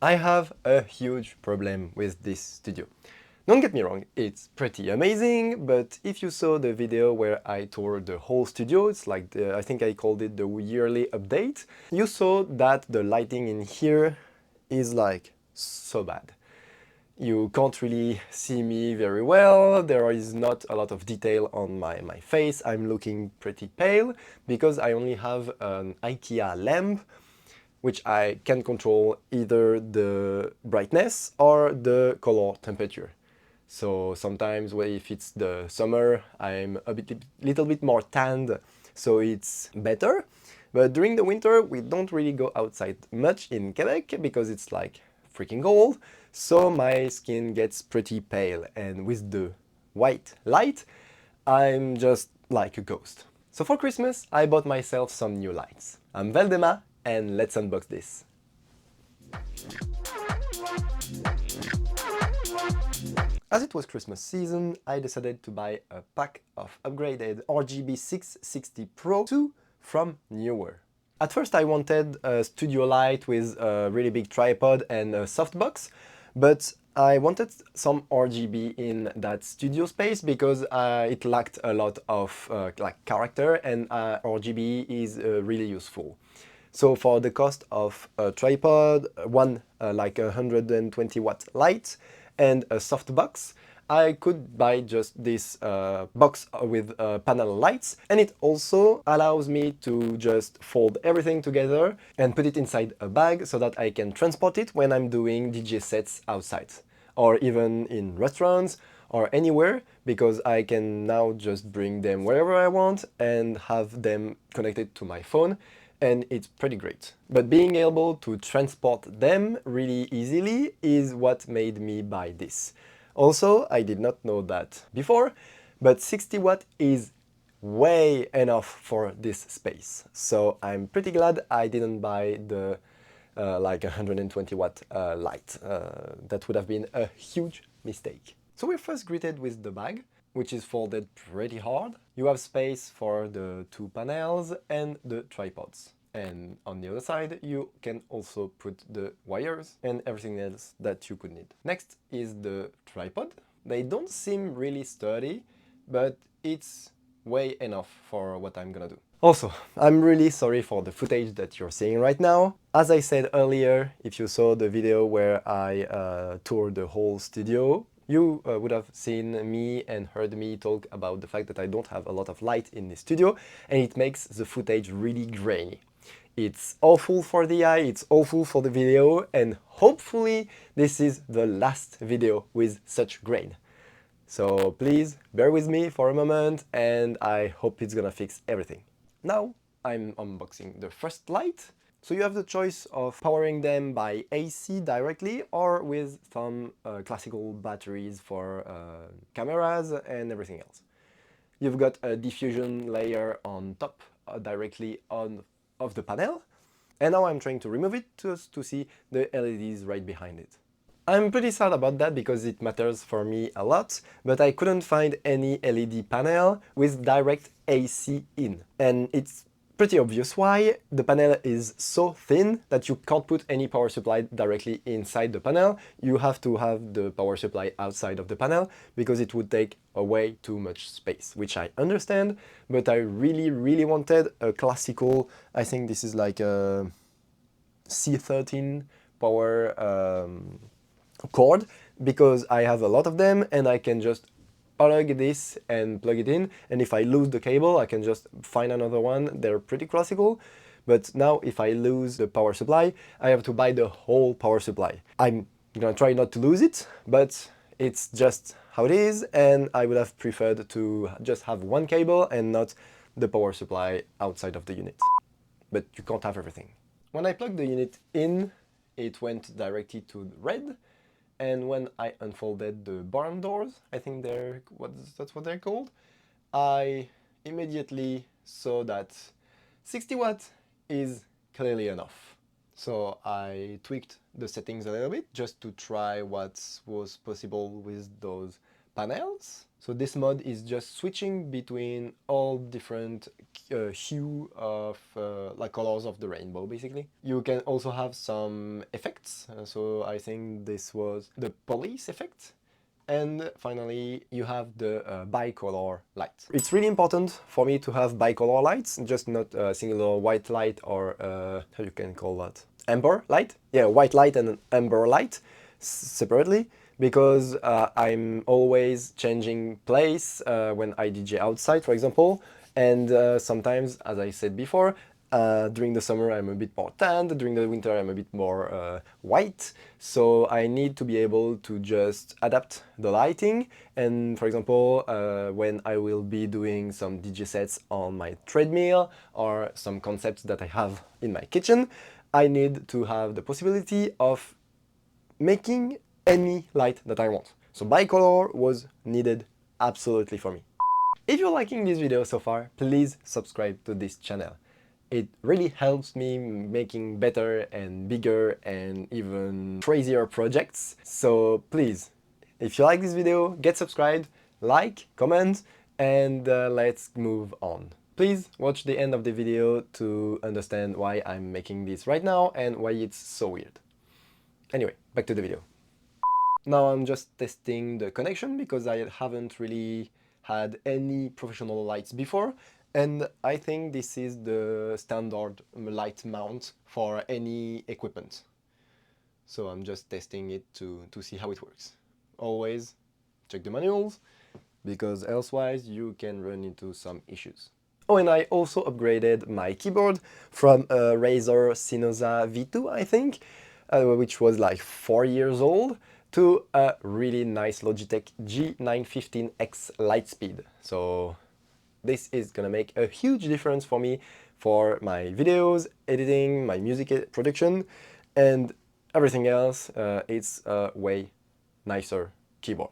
I have a huge problem with this studio. Don't get me wrong, it's pretty amazing, but if you saw the video where I toured the whole studio, it's like I think I called it the yearly update, you saw that the lighting in here is like so bad. You can't really see me very well, there is not a lot of detail on my face, I'm looking pretty pale because I only have an IKEA lamp which I can control either the brightness or the color temperature. So sometimes if it's the summer, I'm little bit more tanned, so it's better. But during the winter, we don't really go outside much in Quebec because it's like freaking cold. So my skin gets pretty pale, and with the white light, I'm just like a ghost. So for Christmas, I bought myself some new lights. I'm Veldema, and let's unbox this. As it was Christmas season, I decided to buy a pack of upgraded RGB660 Pro 2 from Neewer. At first I wanted a studio light with a really big tripod and a softbox, but I wanted some RGB in that studio space because it lacked a lot of like character, and RGB is really useful. So for the cost of a tripod, one like 120 watt light, and a softbox, I could buy just this box with panel lights, and it also allows me to just fold everything together and put it inside a bag so that I can transport it when I'm doing DJ sets outside, or even in restaurants or anywhere, because I can now just bring them wherever I want and have them connected to my phone, and it's pretty great. But being able to transport them really easily is what made me buy this. Also, I did not know that before, but 60 watt is way enough for this space. So I'm pretty glad I didn't buy the like 120 watt light. That would have been a huge mistake. So we're first greeted with the bag, which is folded pretty hard. You have space for the two panels and the tripods. And on the other side, you can also put the wires and everything else that you could need. Next is the tripod. They don't seem really sturdy, but it's way enough for what I'm gonna do. Also, I'm really sorry for the footage that you're seeing right now. As I said earlier, if you saw the video where I toured the whole studio, you would have seen me and heard me talk about the fact that I don't have a lot of light in the studio, and it makes the footage really grainy. It's awful for the eye, it's awful for the video, and hopefully this is the last video with such grain. So please bear with me for a moment, and I hope it's gonna fix everything. Now I'm unboxing the first light. So you have the choice of powering them by AC directly or with some classical batteries for cameras and everything else. You've got a diffusion layer on top directly of the panel, and now I'm trying to remove it to see the LEDs right behind it. I'm pretty sad about that because it matters for me a lot, but I couldn't find any LED panel with direct AC in, and it's pretty obvious why. The panel is so thin that you can't put any power supply directly inside the panel. You have to have the power supply outside of the panel because it would take way too much space, which I understand, but I really wanted a classical, I think this is like a C13 power cord, because I have a lot of them and I can just unplug this and plug it in, and if I lose the cable I can just find another one. They're pretty classical, but now if I lose the power supply I have to buy the whole power supply. I'm gonna try not to lose it, but it's just how it is, and I would have preferred to just have one cable and not the power supply outside of the unit. But you can't have everything. When I plugged the unit in, it went directly to red, and when I unfolded the barn doors, I think that's what they're called, I immediately saw that 60 watt is clearly enough. So I tweaked the settings a little bit just to try what was possible with those panels. So this mode is just switching between all different hue of like colors of the rainbow, basically. You can also have some effects. So I think this was the police effect. And finally, you have the bicolor light. It's really important for me to have bicolor lights, just not a singular white light or how you can call that? Amber light? Yeah, white light and an amber light separately, because I'm always changing place when I DJ outside, for example. And sometimes, as I said before, during the summer I'm a bit more tanned, during the winter I'm a bit more white, so I need to be able to just adapt the lighting. And for example, when I will be doing some DJ sets on my treadmill or some concepts that I have in my kitchen, I need to have the possibility of making any light that I want. So bicolor was needed absolutely for me. If you're liking this video so far, please subscribe to this channel. It really helps me making better and bigger and even crazier projects. So please, if you like this video, get subscribed, like, comment, and let's move on. Please watch the end of the video to understand why I'm making this right now and why it's so weird. Anyway, back to the video. Now I'm just testing the connection because I haven't really had any professional lights before. And I think this is the standard light mount for any equipment. So I'm just testing it to see how it works. Always check the manuals, because elsewise you can run into some issues. Oh, and I also upgraded my keyboard from a Razer Synosa V2, I think, which was like 4 years old, to a really nice Logitech G915X Lightspeed. So this is gonna make a huge difference for me for my videos, editing, my music production, and everything else. It's a way nicer keyboard.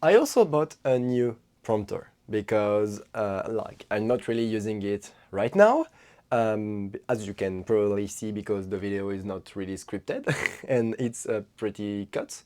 I also bought a new prompter because like I'm not really using it right now, as you can probably see, because the video is not really scripted and it's pretty cut.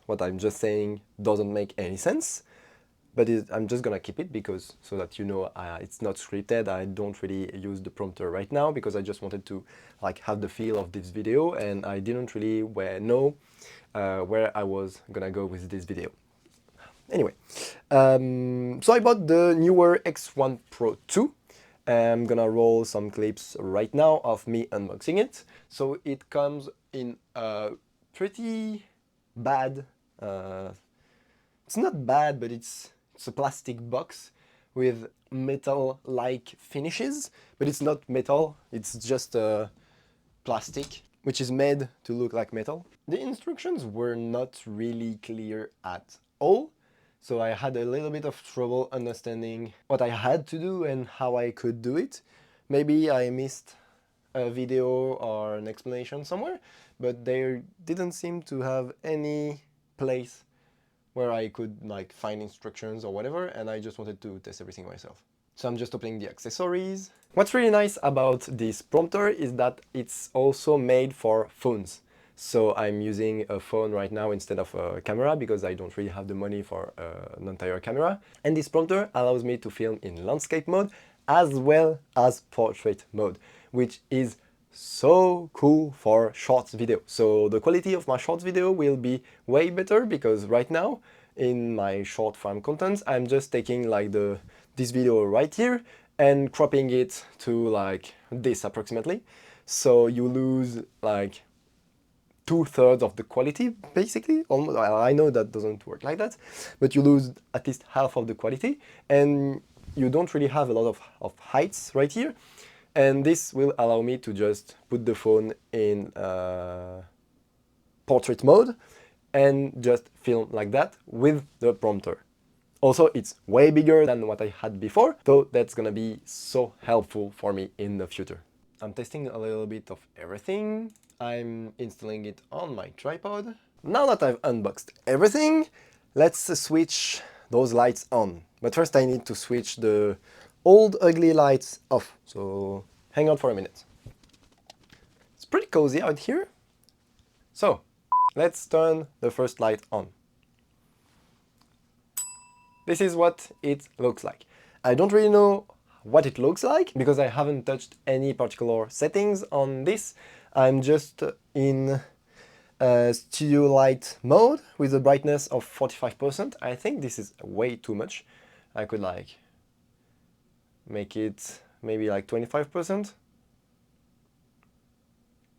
What I'm just saying doesn't make any sense. But I'm just gonna keep it because so that you know it's not scripted. I don't really use the prompter right now because I just wanted to like have the feel of this video, and I didn't really know where I was gonna go with this video. Anyway, so I bought the Neewer X1 Pro 2. I'm gonna roll some clips right now of me unboxing it. So it comes in a pretty bad, it's not bad, but it's a plastic box with metal-like finishes, but it's not metal, it's just plastic, which is made to look like metal. The instructions were not really clear at all, so I had a little bit of trouble understanding what I had to do and how I could do it. Maybe I missed a video or an explanation somewhere, but there didn't seem to have any place where I could like find instructions or whatever, and I just wanted to test everything myself. So I'm just opening the accessories. What's really nice about this prompter is that it's also made for phones. So I'm using a phone right now instead of a camera because I don't really have the money for an entire camera. And this prompter allows me to film in landscape mode as well as portrait mode, which is so cool for short video. So the quality of my short video will be way better because right now in my short form content I'm just taking like this video right here and cropping it to like this approximately. So you lose like 2/3 of the quality basically. Almost, I know that doesn't work like that, but you lose at least half of the quality, and you don't really have a lot of heights right here. And this will allow me to just put the phone in portrait mode and just film like that with the prompter. Also, it's way bigger than what I had before, so that's gonna be so helpful for me in the future. I'm testing a little bit of everything. I'm installing it on my tripod. Now that I've unboxed everything, let's switch those lights on. But first I need to switch the old ugly lights off, so hang on for a minute. It's pretty cozy out here. So let's turn the first light on. this is what it looks like. I don't really know what it looks like because I haven't touched any particular settings on this. I'm just in studio light mode with a brightness of 45%. I think this is way too much. I could like make it maybe like 25%.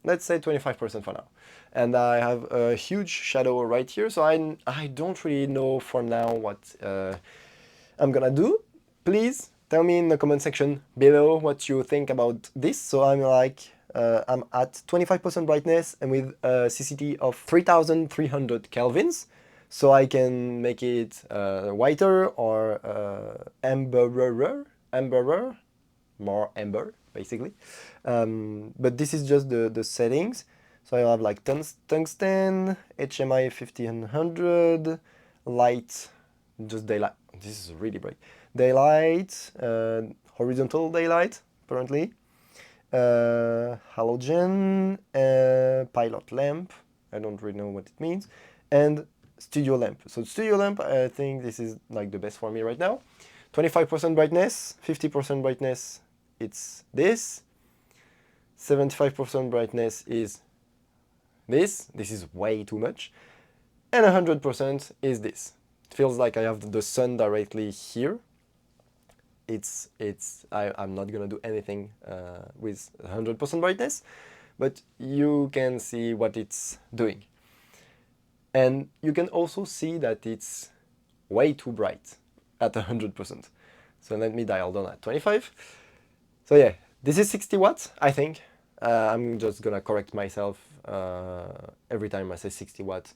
Let's say 25% for now. And I have a huge shadow right here, so I don't really know for now what I'm gonna do. Please tell me in the comment section below what you think about this. So I'm at 25% brightness and with a CCT of 3300 kelvins. So I can make it whiter or amberer, more amber basically. But this is just the settings. So I have like tungsten, HMI 1500, light, just daylight. This is really bright. Daylight, horizontal daylight apparently, halogen, pilot lamp. I don't really know what it means, and studio lamp. So studio lamp, I think this is like the best for me right now. 25% brightness, 50% brightness, it's this. 75% brightness is this. This is way too much. And 100% is this. It feels like I have the sun directly here. I'm not gonna do anything with 100% brightness, but you can see what it's doing. And you can also see that it's way too bright at 100%. So let me dial down at 25. So yeah, this is 60 watts, I think. I'm just gonna correct myself every time I say 60 watts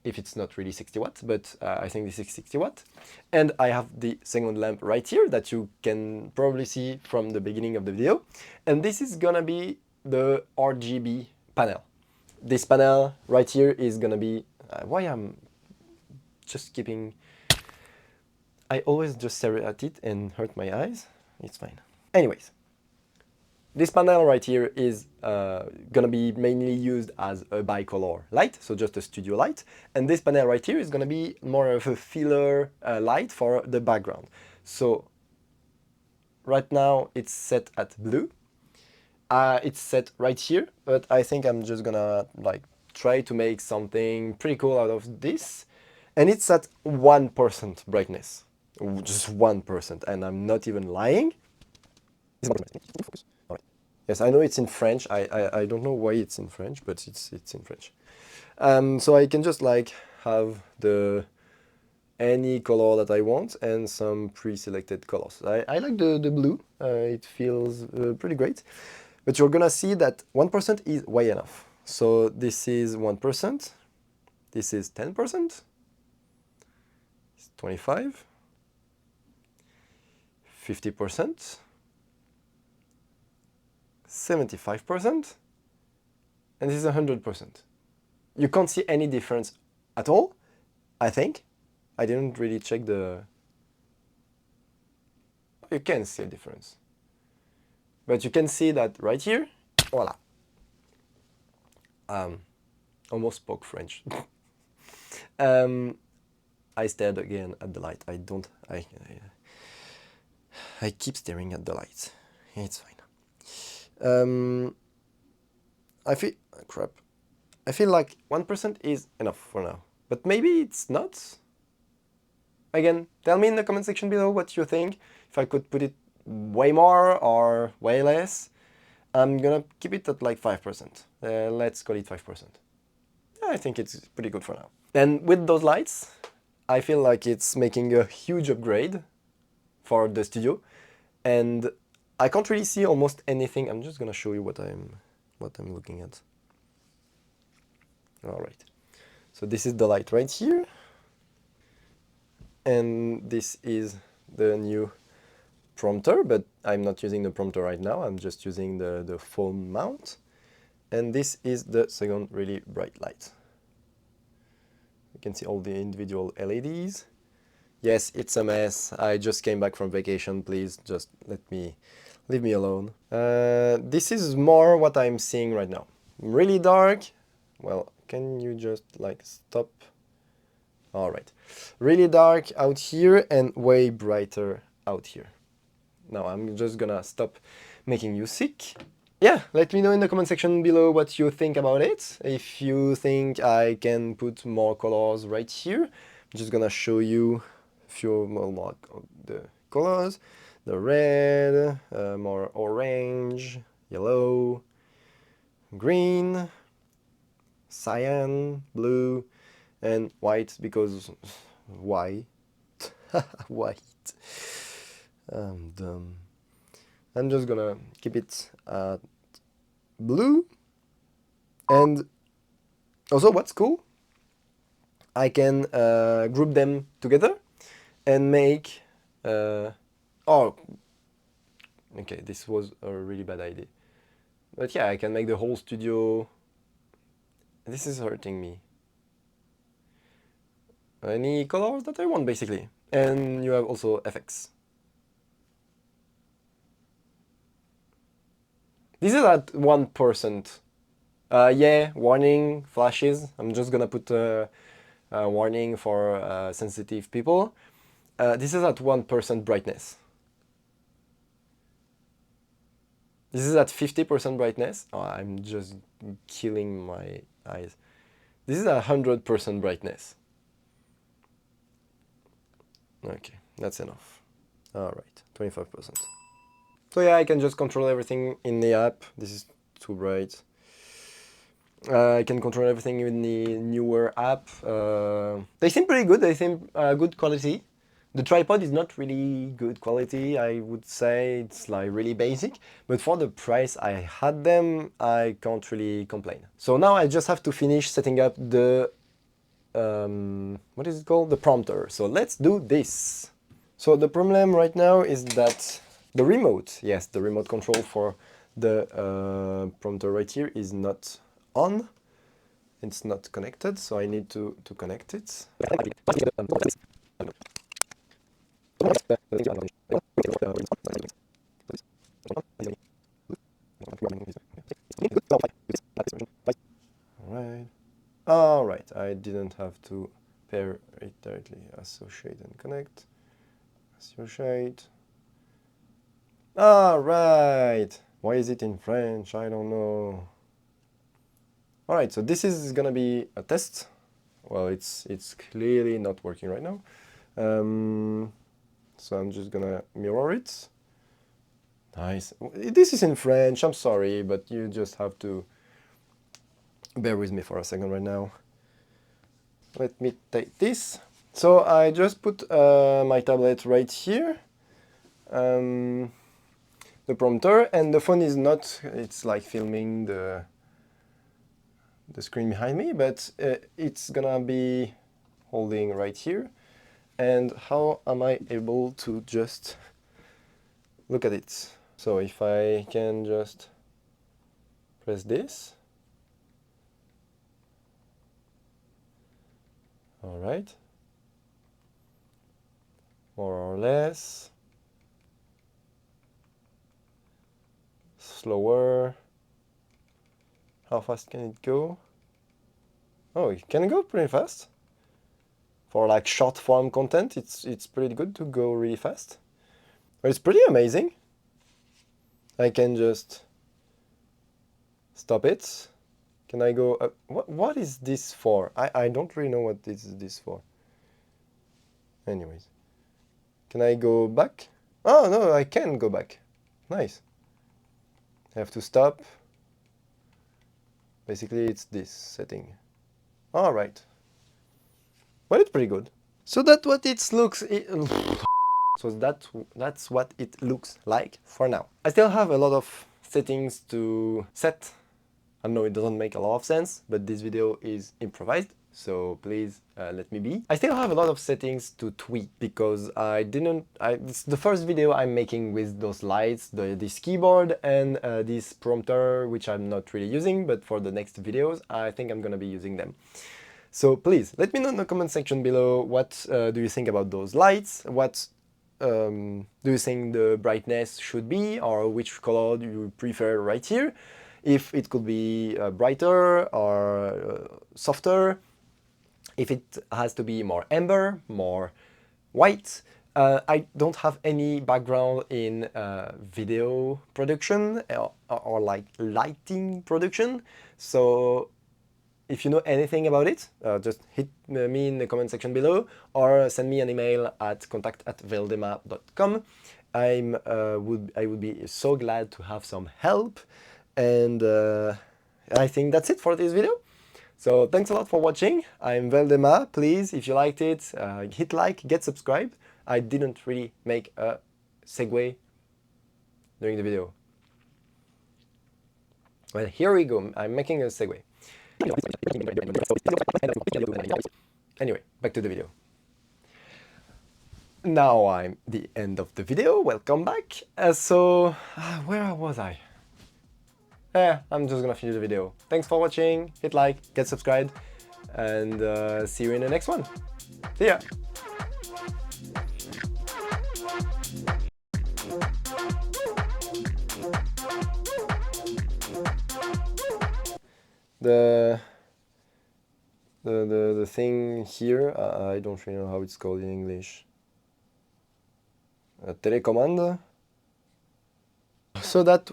if it's not really 60 watts, but I think this is 60 watts. And I have the second lamp right here that you can probably see from the beginning of the video. And this is gonna be the RGB panel. This panel right here is gonna be, why I'm just keeping, I always just stare at it and hurt my eyes. It's fine. Anyways. This panel right here is gonna be mainly used as a bicolor light, so just a studio light. And this panel right here is gonna be more of a filler light for the background. So right now it's set at blue. It's set right here, but I think I'm just gonna like try to make something pretty cool out of this. And it's at 1% brightness, just 1%, and I'm not even lying. Yes, I know it's in French. I don't know why it's in French, but it's in French. So I can just like have any color that I want and some pre-selected colors. I like the blue. It feels pretty great. But you're gonna see that 1% is way enough. So this is 1%. This is 10%. It's 25. 50%. 75%, and this is 100%. You can't see any difference at all, I think. I didn't really check the... You can see a difference. But you can see that right here, voila. Almost spoke French. I stared again at the light. I keep staring at the light. It's fine. I feel like 1% is enough for now, but maybe it's not. Again, tell me in the comment section below what you think. If I could put it way more or way less. I'm gonna keep it at like 5%. Let's call it 5%. I think it's pretty good for now. And with those lights, I feel like it's making a huge upgrade for the studio, and I can't really see almost anything. I'm just gonna show you what I'm looking at. All right. So this is the light right here, and this is the new prompter, but I'm not using the prompter right now. I'm just using the foam mount, and this is the second really bright light. You can see all the individual LEDs. Yes, it's a mess. I just came back from vacation. Please just leave me alone. This is more what I'm seeing right now. Really dark. Well, can you just like stop? All right. Really dark out here and way brighter out here. Now I'm just gonna stop making you sick. Yeah, let me know in the comment section below what you think about it. If you think I can put more colors right here, I'm just gonna show you a few more of the colors. The red, more orange, yellow, green, cyan, blue, and white, because why? White. I'm dumb. I'm just gonna keep it blue. And also, what's cool, I can group them together and make oh, okay, this was a really bad idea, but yeah, I can make the whole studio. This is hurting me. Any colors that I want, basically. And you have also effects. This is at 1%. Yeah, warning, flashes. I'm just gonna put a warning for sensitive people. This is at 1% brightness. This is at 50% brightness. Oh, I'm just killing my eyes. This is 100% brightness. Okay, that's enough. All right, 25%. So yeah, I can just control everything in the app. This is too bright. I can control everything in the Neewer app. They seem pretty good. They seem good quality. The tripod is not really good quality. I would say it's like really basic. But for the price I had them, I can't really complain. So now I just have to finish setting up the what is it called? The prompter. So let's do this. So the problem right now is that the remote, yes, the remote control for the prompter right here is not on. It's not connected, so I need to connect it. All right, I didn't have to pair it directly. Associate and connect. Associate. All right. Why is it in French? I don't know. All right, so this is gonna be a test. Well, it's clearly not working right now. So I'm just gonna mirror it. Nice. This is in French, I'm sorry, but you just have to bear with me for a second right now. Let me take this. So I just put my tablet right here, the prompter, and the phone is not, it's like filming the screen behind me, but it's gonna be holding right here. And how am I able to just look at it? So if I can just press this. All right. More or less. Slower. How fast can it go? Oh, it can go pretty fast. For like short form content, it's pretty good to go really fast. But it's pretty amazing. I can just stop it. Can I go up? What is this for? I don't really know what this is this for. Anyways. Can I go back? Oh, no, I can go back. Nice. I have to stop. Basically, it's this setting. All right. Well, it's pretty good. So that's what it looks. So that's what it looks like for now. I still have a lot of settings to set. I know it doesn't make a lot of sense, but this video is improvised, so please let me be. I still have a lot of settings to tweak because it's the first video I'm making with those lights, this keyboard and this prompter, which I'm not really using, but for the next videos, I think I'm gonna be using them. So please, let me know in the comment section below what do you think about those lights, what do you think the brightness should be, or which color do you prefer right here? If it could be brighter or softer. if it has to be more amber, more white. I don't have any background in video production or like lighting production, so if you know anything about it, just hit me in the comment section below or send me an email at contact@veldema.com. I would be so glad to have some help, and I think that's it for this video. So thanks a lot for watching. I'm Veldema. Please, if you liked it, hit like, get subscribed. I didn't really make a segue during the video. Well, here we go. I'm making a segue. Anyway, back to the video. Now I'm the end of the video. Welcome back. Where was I? I'm just gonna finish the video. Thanks for watching. Hit like, get subscribed, and see you in the next one. See ya. The thing here, I don't really know how it's called in English. Telecommand. So that's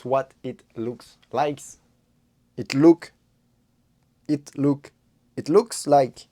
what it looks like. It looks like.